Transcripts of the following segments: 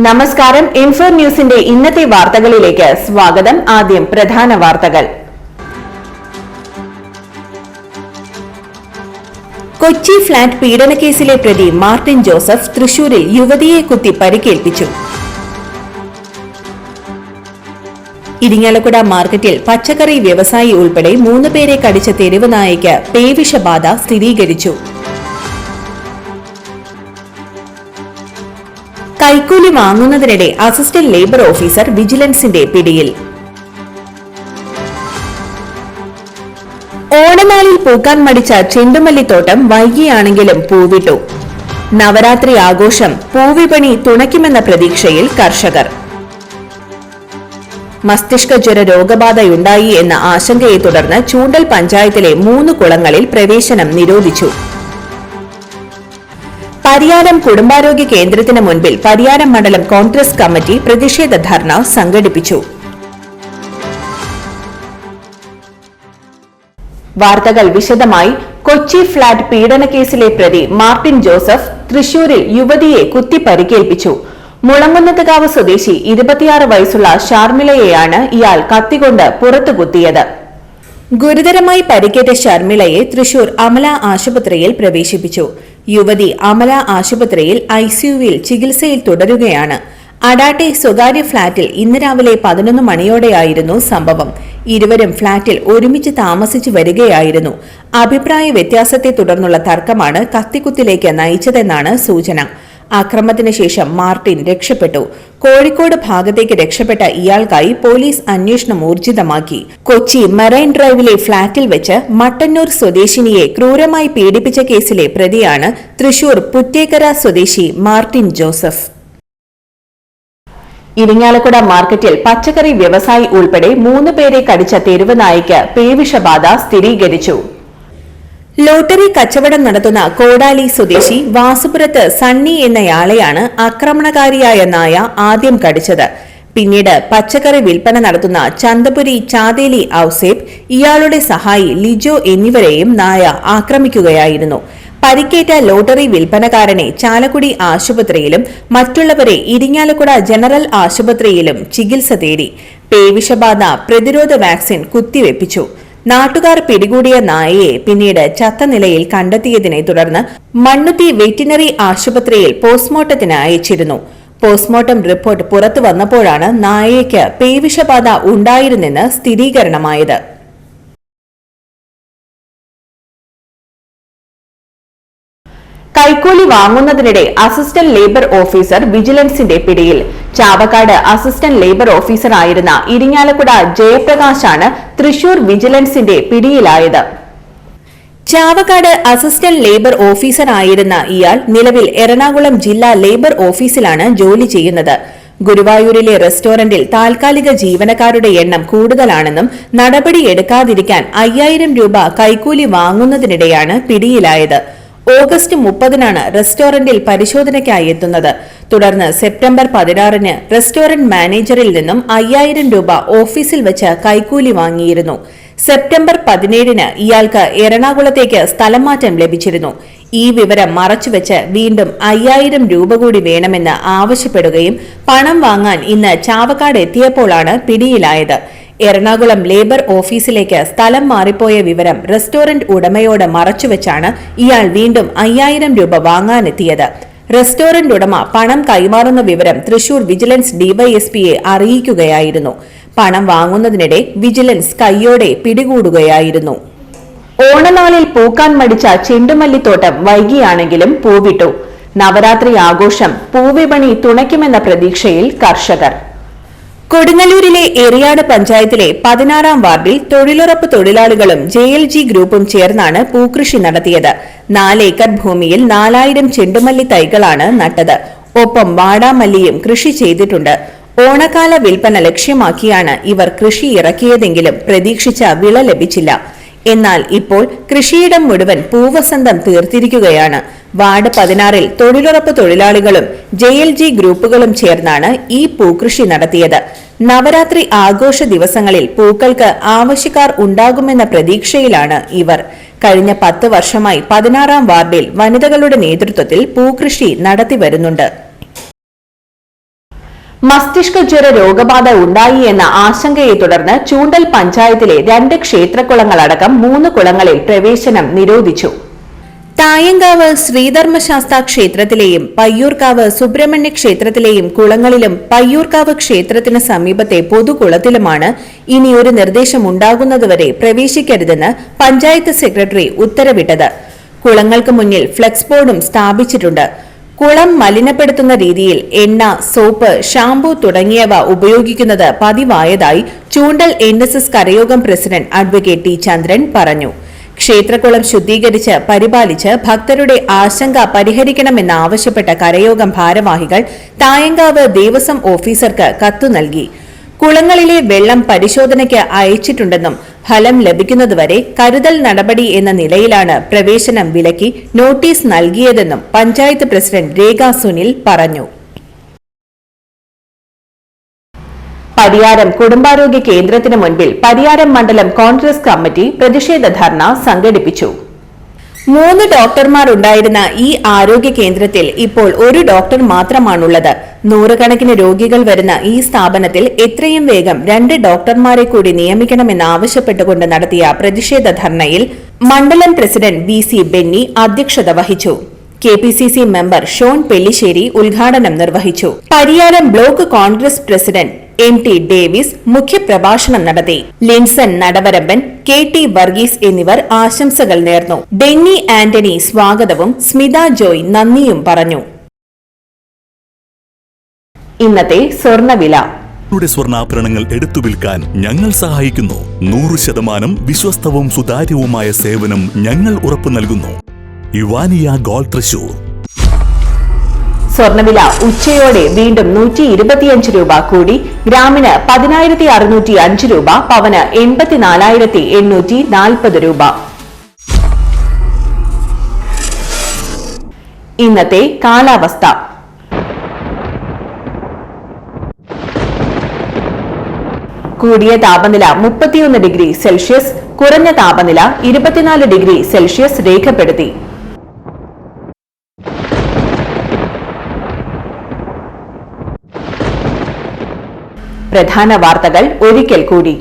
നമസ്കാരം. ഇൻഫോ ന്യൂസിന്റെ ഇന്നത്തെ വാർത്തകളിലേക്ക് സ്വാഗതം. ആദ്യം പ്രധാന വാർത്തകൾ. കൊച്ചി ഫ്ളാറ്റ് പീഡനക്കേസിലെ പ്രതി മാർട്ടിൻ ജോസഫ് തൃശൂരിൽ യുവതിയെ കുത്തി പരിക്കേൽപ്പിച്ചു. ഇരിങ്ങാലക്കുട മാർക്കറ്റിൽ പച്ചക്കറി വ്യവസായി ഉൾപ്പെടെ 3 പേരെ കടിച്ച തെരുവ് നായയ്ക്ക് പേവിഷബാധ സ്ഥിരീകരിച്ചു. കൈക്കൂലി വാങ്ങുന്നതിനിടെ അസിസ്റ്റന്റ് ലേബർ ഓഫീസർ വിജിലൻസിന്റെ പിടിയിൽ. ഓണനാളിൽ പൂക്കാൻ മടിച്ച ചെണ്ടുമല്ലിത്തോട്ടം വൈകിയാണെങ്കിലും പൂവിട്ടു. നവരാത്രി ആഘോഷം പൂവിപണി തുണയ്ക്കുമെന്ന പ്രതീക്ഷയിൽ കർഷകർ. മസ്തിഷ്ക ജ്വര രോഗബാധയുണ്ടായി എന്ന ആശങ്കയെ തുടർന്ന് ചൂണ്ടൽ പഞ്ചായത്തിലെ 3 കുളങ്ങളിൽ പ്രവേശനം നിരോധിച്ചു. പരിയാരം കുടുംബാരോഗ്യ കേന്ദ്രത്തിന് മുൻപിൽ പരിയാരം മണ്ഡലം കോൺഗ്രസ് കമ്മിറ്റി പ്രതിഷേധ ധർണ സംഘടിപ്പിച്ചു. വാർത്തകൾ വിശദമായി. കൊച്ചി ഫ്ളാറ്റ് പീഡനക്കേസിലെ പ്രതി മാർട്ടിൻ ജോസഫ് തൃശൂരിൽ യുവതിയെ കുത്തി പരിക്കേൽപ്പിച്ചു. മുളങ്കുന്നത്തുകാവ് സ്വദേശി 26 വയസ്സുള്ള ഷാർമിളയെയാണ് ഇയാൾ കത്തികൊണ്ട് പുറത്തു കുത്തിയത്. ഗുരുതരമായി പരിക്കേറ്റ ഷർമിളയെ തൃശൂർ അമല ആശുപത്രിയിൽ പ്രവേശിപ്പിച്ചു. യുവതി അമല ആശുപത്രിയിൽ ഐസിയുവിൽ ചികിത്സയിൽ തുടരുകയാണ്. അടാട്ടെ സ്വകാര്യ ഫ്ളാറ്റിൽ ഇന്ന് രാവിലെ 11 മണിയോടെയായിരുന്നു സംഭവം. ഇരുവരും ഫ്ളാറ്റിൽ ഒരുമിച്ച് താമസിച്ചു വരികയായിരുന്നു. അഭിപ്രായ വ്യത്യാസത്തെ തുടർന്നുള്ള തർക്കമാണ് കത്തിക്കുത്തിലേക്ക് നയിച്ചതെന്നാണ് സൂചന. ആക്രമണത്തിന് ശേഷം മാർട്ടിൻ രക്ഷപ്പെട്ടു. കോഴിക്കോട് ഭാഗത്തേക്ക് രക്ഷപ്പെട്ട ഇയാൾക്കായി പോലീസ് അന്വേഷണം ഊർജിതമാക്കി. കൊച്ചി മറൈൻ ഡ്രൈവിലെ ഫ്ളാറ്റിൽ വെച്ച് മട്ടന്നൂർ സ്വദേശിനിയെ ക്രൂരമായി പീഡിപ്പിച്ച കേസിലെ പ്രതിയാണ് തൃശൂർ പുറ്റേക്കര സ്വദേശി മാർട്ടിൻ ജോസഫ്. ഇരിങ്ങാലക്കുട മാർക്കറ്റിൽ പച്ചക്കറി വ്യവസായി ഉൾപ്പെടെ 3 പേരെ കടിച്ച തെരുവ് നായയ്ക്ക് പേവിഷബാധ സ്ഥിരീകരിച്ചു. ലോട്ടറി കച്ചവടം നടത്തുന്ന കോടാലി സ്വദേശി വാസുപുരത്ത് സണ്ണി എന്നയാളെയാണ് ആക്രമണകാരിയായ നായ ആദ്യം കടിച്ചത്. പിന്നീട് പച്ചക്കറി വിൽപ്പന നടത്തുന്ന ചന്തപുരി ചാതേലി ഔസേബ്, ഇയാളുടെ സഹായി ലിജോ എന്നിവരെയും നായ ആക്രമിക്കുകയായിരുന്നു. പരിക്കേറ്റ ലോട്ടറി വിൽപ്പനക്കാരനെ ചാലക്കുടി ആശുപത്രിയിലും മറ്റുള്ളവരെ ഇരിങ്ങാലക്കുട ജനറൽ ആശുപത്രിയിലും ചികിത്സ തേടി. പേവിഷബാധ പ്രതിരോധ വാക്സിൻ കുത്തിവെപ്പിച്ചു. നാട്ടുകാർ പിടികൂടിയ നായയെ പിന്നീട് ചത്ത നിലയിൽ കണ്ടെത്തിയതിനെ തുടർന്ന് മണ്ണുത്തി വെറ്റിനറി ആശുപത്രിയിൽ പോസ്റ്റ്മോർട്ടത്തിന് അയച്ചിരുന്നു. പോസ്റ്റ്മോർട്ടം റിപ്പോർട്ട് പുറത്തു വന്നപ്പോഴാണ് നായയ്ക്ക് പേവിഷബാധ ഉണ്ടായിരുന്നെന്ന് സ്ഥിരീകരണമായത്. കൈക്കൂലി വാങ്ങുന്നതിനിടെ അസിസ്റ്റന്റ് ലേബർ ഓഫീസർ വിജിലൻസിന്റെ പിടിയിൽ. ചാവക്കാട് അസിസ്റ്റന്റ് ലേബർ ഓഫീസറായിരുന്ന ഇരിങ്ങാലക്കുട ജയപ്രകാശാണ് തൃശൂർ വിജിലൻസിന്റെ പിടിയിലായത്. ചാവക്കാട് അസിസ്റ്റന്റ് ലേബർ ഓഫീസറായിരുന്ന ഇയാൾ നിലവിൽ എറണാകുളം ജില്ലാ ലേബർ ഓഫീസിലാണ് ജോലി ചെയ്യുന്നത്. ഗുരുവായൂരിലെ റെസ്റ്റോറന്റിൽ താൽക്കാലിക ജീവനക്കാരുടെ എണ്ണം കൂടുതലാണെന്നും നടപടിയെടുക്കാതിരിക്കാൻ 5000 രൂപ കൈക്കൂലി വാങ്ങുന്നതിനിടെയാണ് പിടിയിലായത്. ഓഗസ്റ്റ് 30-നാണ് റെസ്റ്റോറന്റിൽ പരിശോധനയ്ക്കായി എത്തുന്നത്. തുടർന്ന് സെപ്റ്റംബർ 16-ന് റെസ്റ്റോറന്റ് മാനേജറിൽ നിന്നും 5000 രൂപ ഓഫീസിൽ വെച്ച് കൈക്കൂലി വാങ്ങിയിരുന്നു. സെപ്റ്റംബർ 17-ന് ഇയാൾക്ക് എറണാകുളത്തേക്ക് സ്ഥലം മാറ്റം ലഭിച്ചിരുന്നു. ഈ വിവരം മറച്ചുവെച്ച് വീണ്ടും 5000 രൂപ കൂടി വേണമെന്ന് ആവശ്യപ്പെടുകയും പണം വാങ്ങാൻ ഇന്ന് ചാവക്കാട് എത്തിയപ്പോഴാണ് പിടിയിലായത്. എറണാകുളം ലേബർ ഓഫീസിലേക്ക് സ്ഥലം മാറിപ്പോയ വിവരം റെസ്റ്റോറന്റ് ഉടമയോട് മറച്ചുവെച്ചാണ് ഇയാൾ വീണ്ടും 5000 രൂപ വാങ്ങാനെത്തിയത്. റെസ്റ്റോറന്റ് ഉടമ പണം കൈമാറുന്ന വിവരം തൃശൂർ വിജിലൻസ് ഡിവൈഎസ്പിയെ അറിയിക്കുകയായിരുന്നു. പണം വാങ്ങുന്നതിനിടെ വിജിലൻസ് കൈയോടെ പിടികൂടുകയായിരുന്നു. ഓണനാളിൽ പൂക്കാൻ മടിച്ച ചെണ്ടുമല്ലിത്തോട്ടം വൈകിയാണെങ്കിലും പൂവിട്ടു. നവരാത്രി ആഘോഷം പൂവിപണി തുണയ്ക്കുമെന്ന പ്രതീക്ഷയിൽ കർഷകർ. കൊടുങ്ങല്ലൂരിലെ എറിയാട് പഞ്ചായത്തിലെ 16-ാം വാർഡിൽ തൊഴിലുറപ്പ് തൊഴിലാളികളും JLG ഗ്രൂപ്പും ചേർന്നാണ് പൂക്കൃഷി നടത്തിയത്. 4 ഏക്കർ ഭൂമിയിൽ 4000 ചെണ്ടുമല്ലി തൈകളാണ് നട്ടത്. ഒപ്പം വാടാമല്ലിയും കൃഷി ചെയ്തിട്ടുണ്ട്. ഓണക്കാല വിൽപ്പന ലക്ഷ്യമാക്കിയാണ് ഇവർ കൃഷി ഇറക്കിയതെങ്കിലും പ്രതീക്ഷിച്ച വിള ലഭിച്ചില്ല. എന്നാൽ ഇപ്പോൾ കൃഷിയിടം മുഴുവൻ പൂവസന്തം തീർത്തിരിക്കുകയാണ്. വാർഡ് 16-ൽ തൊഴിലുറപ്പ് തൊഴിലാളികളും JLG ഗ്രൂപ്പുകളും ചേർന്നാണ് ഈ പൂക്കൃഷി നടത്തിയത്. നവരാത്രി ആഘോഷ ദിവസങ്ങളിൽ പൂക്കൾക്ക് ആവശ്യക്കാർ ഉണ്ടാകുമെന്ന പ്രതീക്ഷയിലാണ് ഇവർ. കഴിഞ്ഞ 10 വർഷമായി 16-ാം വാർഡിൽ വനിതകളുടെ നേതൃത്വത്തിൽ പൂക്കൃഷി നടത്തിവരുന്നുണ്ട്. മസ്തിഷ്ക ജ്വര രോഗബാധ ഉണ്ടായി എന്ന ആശങ്കയെ തുടർന്ന് ചൂണ്ടൽ പഞ്ചായത്തിലെ 2 ക്ഷേത്രകുളങ്ങളടക്കം 3 കുളങ്ങളിൽ പ്രവേശനം നിരോധിച്ചു. തായങ്കാവ് ശ്രീധർമ്മശാസ്ത ക്ഷേത്രത്തിലെയും പയ്യൂർക്കാവ് സുബ്രഹ്മണ്യ ക്ഷേത്രത്തിലെയും കുളങ്ങളിലും പയ്യൂർക്കാവ് ക്ഷേത്രത്തിന് സമീപത്തെ പൊതുകുളത്തിലുമാണ് ഇനി ഒരു നിർദ്ദേശം ഉണ്ടാകുന്നതുവരെ പ്രവേശിക്കരുതെന്ന് പഞ്ചായത്ത് സെക്രട്ടറി ഉത്തരവിട്ടത്. കുളങ്ങൾക്ക് മുന്നിൽ ഫ്ലക്സ് ബോർഡും സ്ഥാപിച്ചിട്ടുണ്ട്. കുളം മലിനപ്പെടുത്തുന്ന രീതിയിൽ എണ്ണ, സോപ്പ്, ഷാംപൂ തുടങ്ങിയവ ഉപയോഗിക്കുന്നത് പതിവായതായി ചൂണ്ടൽ NSS കരയോഗം പ്രസിഡന്റ് അഡ്വക്കേറ്റ് ടി ചന്ദ്രൻ പറഞ്ഞു. ക്ഷേത്രകുളം ശുദ്ധീകരിച്ച് പരിപാലിച്ച് ഭക്തരുടെ ആശങ്ക പരിഹരിക്കണമെന്നാവശ്യപ്പെട്ട കരയോഗം ഭാരവാഹികൾ തായങ്കാവ് ദേവസ്വം ഓഫീസർക്ക് കത്തു നൽകി. കുളങ്ങളിലെ വെള്ളം പരിശോധനയ്ക്ക് അയച്ചിട്ടുണ്ടെന്നും ഫലം ലഭിക്കുന്നതുവരെ കരുതൽ നടപടി എന്ന നിലയിലാണ് പ്രവേശനം വിലക്കി നോട്ടീസ് നൽകിയതെന്നും പഞ്ചായത്ത് പ്രസിഡന്റ് രേഖ സുനിൽ പറഞ്ഞു. പരിയാരം കുടുംബാരോഗ്യ കേന്ദ്രത്തിന് മുൻപിൽ പരിയാരം മണ്ഡലം കോൺഗ്രസ് കമ്മിറ്റി പ്രതിഷേധ ധർണ സംഘടിപ്പിച്ചു. 3 ഡോക്ടർമാർ ഉണ്ടായിരുന്ന ഈ ആരോഗ്യ കേന്ദ്രത്തിൽ ഇപ്പോൾ 1 ഡോക്ടർ മാത്രമാണുള്ളത്. 100 കണക്കിന് രോഗികൾ വരുന്ന ഈ സ്ഥാപനത്തിൽ എത്രയും വേഗം 2 ഡോക്ടർമാരെ കൂടി നിയമിക്കണമെന്നാവശ്യപ്പെട്ടുകൊണ്ട് നടത്തിയ പ്രതിഷേധ ധർണയിൽ മണ്ഡലം പ്രസിഡന്റ് VC ബെന്നി അധ്യക്ഷത വഹിച്ചു. KPCC മെമ്പർ ഷോൺ പെല്ലിശ്ശേരി ഉദ്ഘാടനം നിർവഹിച്ചു. Pariyaram block Congress president MT Davis മുഖ്യപ്രഭാഷണം നടത്തി. ലിൻസൺ നടവരമ്പൻ, KT വർഗീസ് എന്നിവർ ആശംസകൾ നേർന്നു. ഡെന്നി ആന്റണി സ്വാഗതവും സ്മിത ജോയ് നന്ദിയും പറഞ്ഞു. ഇന്നത്തെ സ്വർണ്ണവില. സ്വർണ്ണാഭരണങ്ങൾ എടുത്തു വിൽക്കാൻ ഞങ്ങൾ സഹായിക്കുന്നു. 100% വിശ്വസ്തവും സുതാര്യവുമായ സേവനം ഞങ്ങൾ ഉറപ്പു നൽകുന്നു. ഇവാനിയ ഗോൾഡ് തൃശൂർ. സ്വർണ്ണവില ഉച്ചയോടെ വീണ്ടും 125 രൂപ കൂടി. ഗ്രാമിന് 10,605 രൂപ, പവന് 84,840 രൂപ. ഇന്നത്തെ കാലാവസ്ഥ. കൂടിയ താപനില 31 ഡിഗ്രി സെൽഷ്യസ്, കുറഞ്ഞ താപനില 24 ഡിഗ്രി സെൽഷ്യസ് രേഖപ്പെടുത്തി. പ്രധാന വാർത്തകൾ ഒരിക്കൽ കൂടി.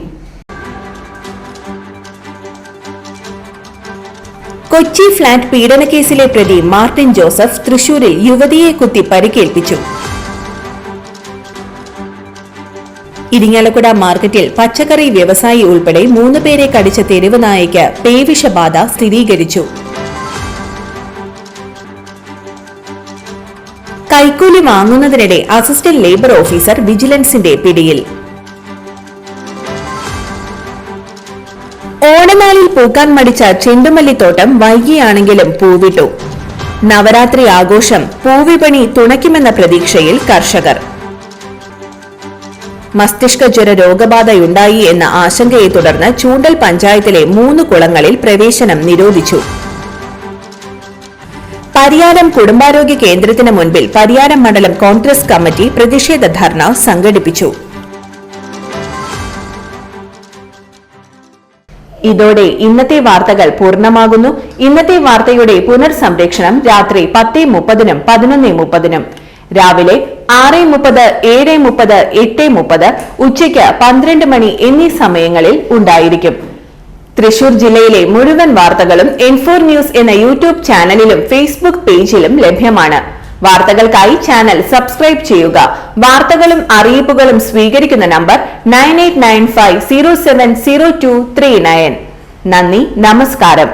കൊച്ചി ഫ്ളാറ്റ് പീഡനക്കേസിലെ പ്രതി മാർട്ടിൻ ജോസഫ് തൃശൂരിൽ യുവതിയെ കുത്തി പരിക്കേൽപ്പിച്ചു. ഇരിങ്ങാലക്കുട മാർക്കറ്റിൽ പച്ചക്കറി വ്യവസായി ഉൾപ്പെടെ 3 പേരെ കടിച്ച തെരുവ് നായയ്ക്ക് പേവിഷബാധ സ്ഥിരീകരിച്ചു. കൈക്കൂലി വാങ്ങുന്നതിനിടെ അസിസ്റ്റന്റ് ലേബർ ഓഫീസർ വിജിലൻസിന്റെ പിടിയിൽ. ഓണനാളിൽ പൂക്കാൻ മടിച്ച ചെണ്ടുമല്ലിത്തോട്ടം വൈകിയാണെങ്കിലും പൂവിട്ടു. നവരാത്രി ആഘോഷം പൂവിപണി തുണയ്ക്കുമെന്ന പ്രതീക്ഷയിൽ കർഷകർ. മസ്തിഷ്ക ജ്വര രോഗബാധയുണ്ടായി എന്ന ആശങ്കയെ തുടർന്ന് ചൂണ്ടൽ പഞ്ചായത്തിലെ 3 കുളങ്ങളിൽ പ്രവേശനം നിരോധിച്ചു. പരിയാരം കുടുംബാരോഗ്യ കേന്ദ്രത്തിന് മുൻപിൽ പരിയാരം മണ്ഡലം കോൺഗ്രസ് കമ്മിറ്റി പ്രതിഷേധ ധർണ സംഘടിപ്പിച്ചു. ഇതോടെ ഇന്നത്തെ വാർത്തകൾ പൂർണ്ണമാകുന്നു. ഇന്നത്തെ വാർത്തയുടെ പുനർസംപ്രേക്ഷണം രാത്രി 10:30-നും 11:30-നും, രാവിലെ 6:30, 7:30, 8:30, ഉച്ചയ്ക്ക് 12 മണി എന്നീ സമയങ്ങളിൽ ഉണ്ടായിരിക്കും. തൃശൂർ ജില്ലയിലെ മുഴുവൻ വാർത്തകളും N4 ന്യൂസ് എന്ന യൂട്യൂബ് ചാനലിലും ഫേസ്ബുക്ക് പേജിലും ലഭ്യമാണ്. വാർത്തകൾക്കായി ചാനൽ സബ്സ്ക്രൈബ് ചെയ്യുക. വാർത്തകളും അറിയിപ്പുകളും സ്വീകരിക്കുന്ന നമ്പർ 9895070239. നന്ദി, നമസ്കാരം.